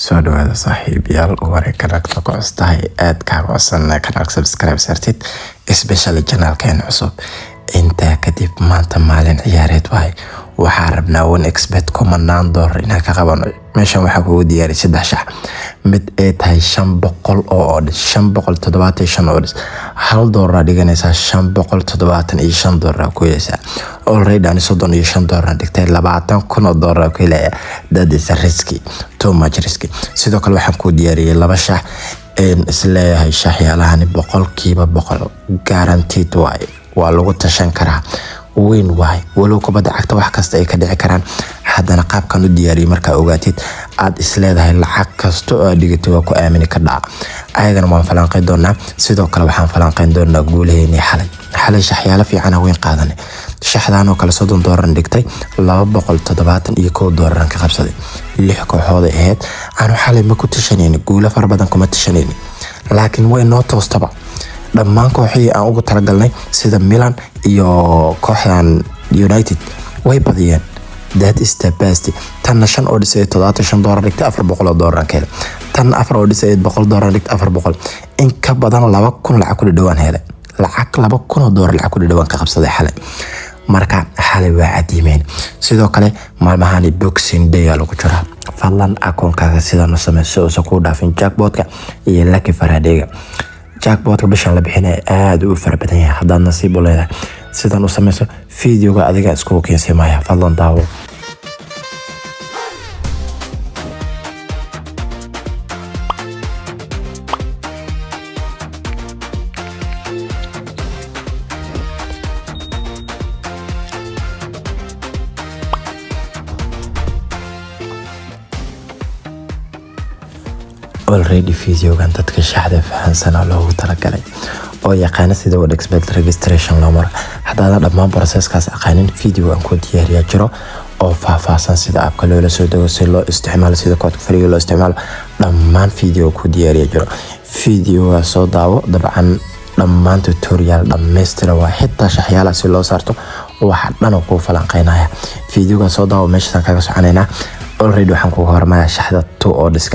soo dhawaada saaxiibayaal warey kanaalka ku cusubtahay aad kaaga codsanay kanaalka subscribe sartid especially channelkeena cusub inta kadib maanta maalin ciyaareed waxaa rabnaa one expert kumanaan $1 inaan ka qabano meeshan waxaa kugu diyaariyay 3 shax mid ay tahay 500 oo odds 575 odds $1 dhiganaysa $575 ku yeesha already aan $35 dhigtay $20,000 ku helaya that is risky too much risky sidoo kale waxaan ku diyaariyay 2 shax isleeyahay shaxyaalahani 100% guaranteed waa lagu tashan karaa وين واي ولو كبدا عقد wax kasta ay ka dhici karaan hadana qaabkan u diyaariyay marka ogaatid aad isleedahay lacag kasto oo dhigto waa ku aamini ka dhac ayagana waan falanqeyn doonaa sidoo kale waxaan falanqeyn doonaa guuleeyay xalay shaxyaalo fiican weyn qaadanay shaxdaan oo kala $30 dhigtay $271 ka qabsaday 6 kooxood ahayd aan xalay ma ku tashaneen guulo far badan kuma tashaneen laakiin way noo toostaba dhammaan kooxihii aan ugu talagalnay sida Milan iyo kooxdan United way badiyeen that is the best tan 5 odds ay $75 dhigtay $400 kale tan 4 odds ay $100 dhigtay $400 in ka badan 2,000 lacag ku dhawaan hele lacag $2,000 lacag ku dhawaan ka qabsaday xalay marka xalay waa cadiimeen sidoo kale maalmahan boxing day lagu jira fadlan akoonkaaga sida noo sameeyo oo ku dhaafin jackpotka iyo lucky faradega jackpotka bishan la bixinay aad u farabadan yahay haddii nasiib u leedahay sidan u sameeyso fiidiyoga adiga isku keensamaya fadlan daawo already fiidiyogan dadka shaxda fahansan loogu talagalay oo yaqaan sida wad expect registration loo mar hadda dhammaan processkaas aqaanin fiidiyo aan ku diyaariyaa jiro oo faahfaahsan sida app loo soo dago si loo isticmaalo sida koodka fariiga loo isticmaalo dhammaan fiidiyo ku diyaariyaa jiro fiidiyo soo daawo dabcan dhammaan tutorial dhameystiran waa xitaa shaxyaala si loo saarto waxa dhan ku falanqeynaya fiidiyoga soo daawo meeshan kaga soconaynaa already waxaan ku hormayaa shaxda 2 odds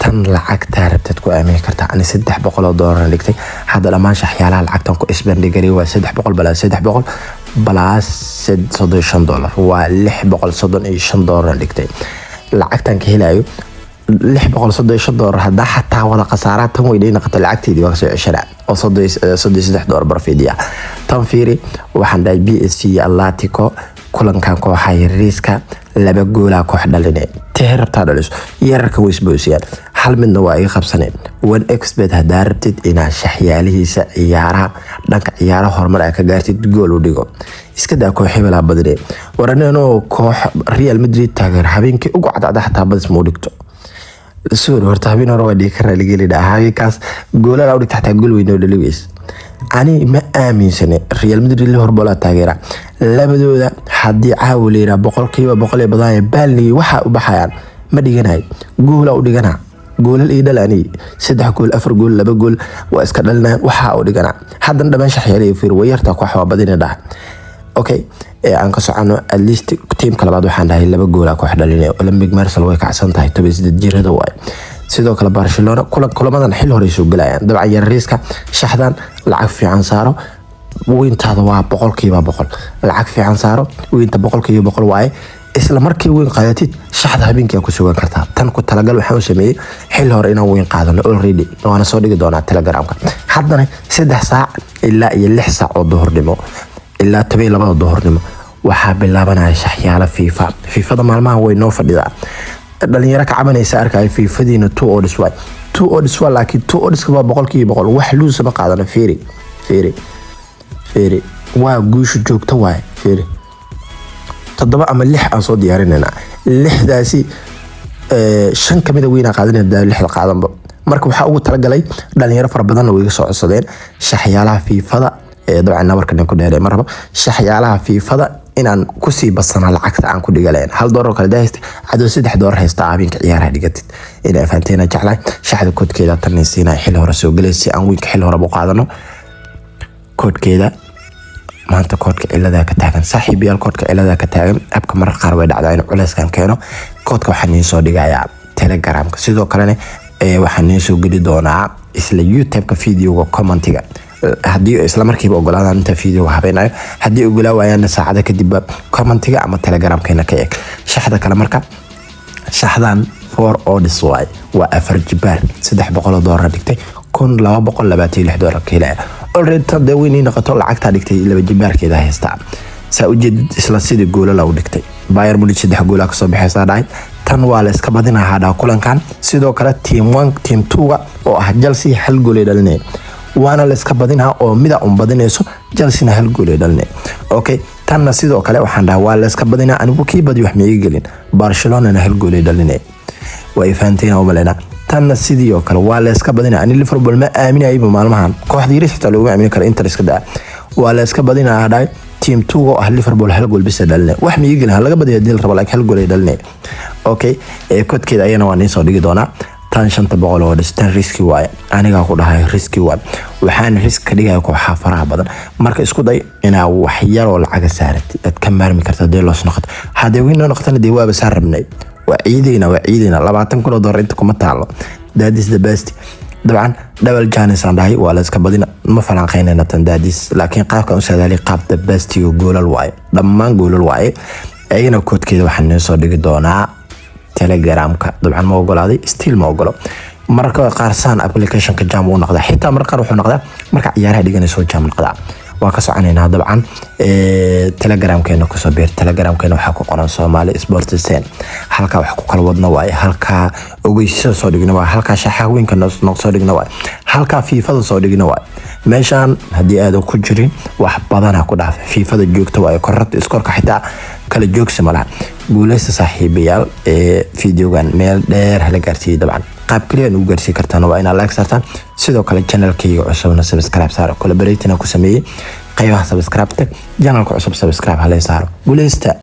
tan lacag taarabtad ku aamini kartaa ani $300 dhigtay hadda dhamaan shaxyaalaha lacagtan ku isbandhigay waa $300 balaas $35 waa $635 dhigtay lacagtan ka helayo $635 hadda xataa wada qasaaraad tan weydii naqata lacagteedii waa soo ceshanaa oo $33 barfidiya tan fiiri waxaan dhahay BSC Atletico kulankan kooxay riiska 2 gool koox dhalinay teerabta dhaliso yararka weysboosiyaan hal midna waa ay qabsaneen one expert hadaa rabtid inaa shaxyaalihiisa ciyaaraha dhanka ciyaaraha horumar ay ka gaartid gool u dhigo iska daa koox hebel badine waraneenoo koox Real Madrid taageer habeenkii ugu cadcad xataa badis ma dhigto soo horta habeen hore waa dhigi karaa ligeli dhahaaykaas goolada u dhigta xataa gool weyn oo dhaliweys ani ma aaminsane Real Madrid Liverpool taageera labadooda hadii caawilira 100% badan baalni waxa u baxayaan ma dhiganay gool u dhigana gool ii dhalani 3 gool 4 gool 2 gool waa iska dhalnaa waxa u dhigana hadan dhamaan shaxyaalay fiir wayarta koox waa badina dhax okay aan ka socono at least team kala baad waxaan dhahay 2 gool koox dhalinay Olympic Marseille way kacsan tahay 18 jirada way sidoo kale Barcelona kulamadan xil hore soo galayaan dabcan yariiska shaxdan lacag fiican saaro weyntaada waa 100% lacag fiican saaro weynta 100% waay isla markii weyn qaadatid shaxda habeenkii ku sugan kartaa tan ku talagal waxa uu sameeyay xil hore inaan weyn qaadano already waana soo dhigi doonaa Telegramka haddana 3 saac ilaa 6 saac oo duhurnimo ilaa 12 duhurnimo waxa bilaabanaya shaxyaala FIFA maalmaha way noo fadhidaa dhalinyaro ka cabanaysa arkay fiifadiina 2 odds waa laakiin 2 odds waa 100% wax luus ma qaadana fiiri waa guushu joogto waay fiiri 7 ama 6 aan soo diyaarinayna 6daasi 5 kamid ah weyna qaadanayna 6 qaadanba marka waxa ugu talagalay dhalinyaro far badan oo iga soo codsadeen shaxyaalaha fiifada dabcan nabarkan ku dheeray marba shaxyaalaha fiifada inaan ku sii basana lacagta aan ku dhigaleen $1 kala daahist cado $3 haysta habeenka ciyaaraha dhigatid ina faanteena jeclay shaxda koodkeeda tanaysiina xil hore soo galaysi aan week xil hore u qaadano koodkeeda maanta koodka cilada ka taagan saaxiibayaal koodka cilada ka taagan abka mar qaar way dhacdaa in culeyskan keeno koodka waxaan soo dhigayaa Telegramka sidoo kalena waxaan soo geli doonaa isla YouTube-ka videoga commentiga haddii isla markiiba ogolaadaan inta video habeenayo haddii ogolaa waayaan saacada kadib commentiga ama Telegramkeena ka eeg shaxda kale marka shaxdan 4 odds waa afar jibaar $300 dhigtay $226 kila already tada weyn noqoto lacagta dhigtay 2 jibaarkeeda haysta saa u jeed isla sidii gool la u dhigtay Bayern Munich 3 gool ka soo bixaysa dhaay tan waa la iska badinaa hada kulankan sidoo kale team 1 team 2 oo ah Chelsea hal gool ay dhalinay waana la iska badinaa oo mida badinayso Chelsea hal gool ay dhalinay okay tan sidoo kale waxaan dhahay waa la iska badinaa anigu kii badi wax ma iga gelin Barcelona hal gool ay dhalinay way faanteen oo malena tan sidoo kale waa la iska badinaa ani Liverpool ma aaminay maalmahan kooxda yariista lagu aamin karo Inter iska daa waa la iska badinaa dhaay team 2 oo ah Liverpool hal gool bis dhalinay wax ma iga gelin laga badiyo dil rabo hal gool ay dhalinay okay kodkeeda ayana waan soo dhigi doonaa tan 500 oo dhistan riski waay aniga ku dhahay riski waay waxaan risk ka dhigay kooxaha faraha badan marka isku day inaa wax yar oo lacag saartay dad ka maarmi karta deelos noqoto hadii weyn noqotana dee waaba saarnay وعيدينا $20,000 انت كما تعالوا داديس the best طبعا دبل جانس عندهي ولا اسكا بدينا ما فلانقيننا تنداديس لكن قابك انسادالي قاب the best يقول الواي دمان قول الواي اينا كود كده وحن نسو ديك دونا تيليجرامك طبعا ما اقول هذه ستيل ما اقوله مركا قارسان ابليكيشن كجامو نقدا حتى مركا روحو نقدا مركا عيارها ديغاني سو جام نقدا وكسعنينا طبعا Telegramkeena ku soo beer Telegramkeena waxa ku qoran Somali Sport Scene halka wax ku kala wadna waay halka ogeysiis soo dhigna waa halka shaxaweenka noo soo dhigna waay halka FIFA soo dhigna waay meeshan hadii aad ku jirin wax badan ku dhaaf FIFA joogto waay korrad iskoorka xitaa kala joogsi malaha guuleysta saaxiibayaal videogan meel dheer hala gaarsiiyay dabcan qaab kaliya u gaarsiin kartaan waa inaad like saartaan sidoo kale channelkayga cusubna subscribe saaro collaborating ku sameeyay qaybaha subscribe channelka cusub subscribe hala saaro guuleysta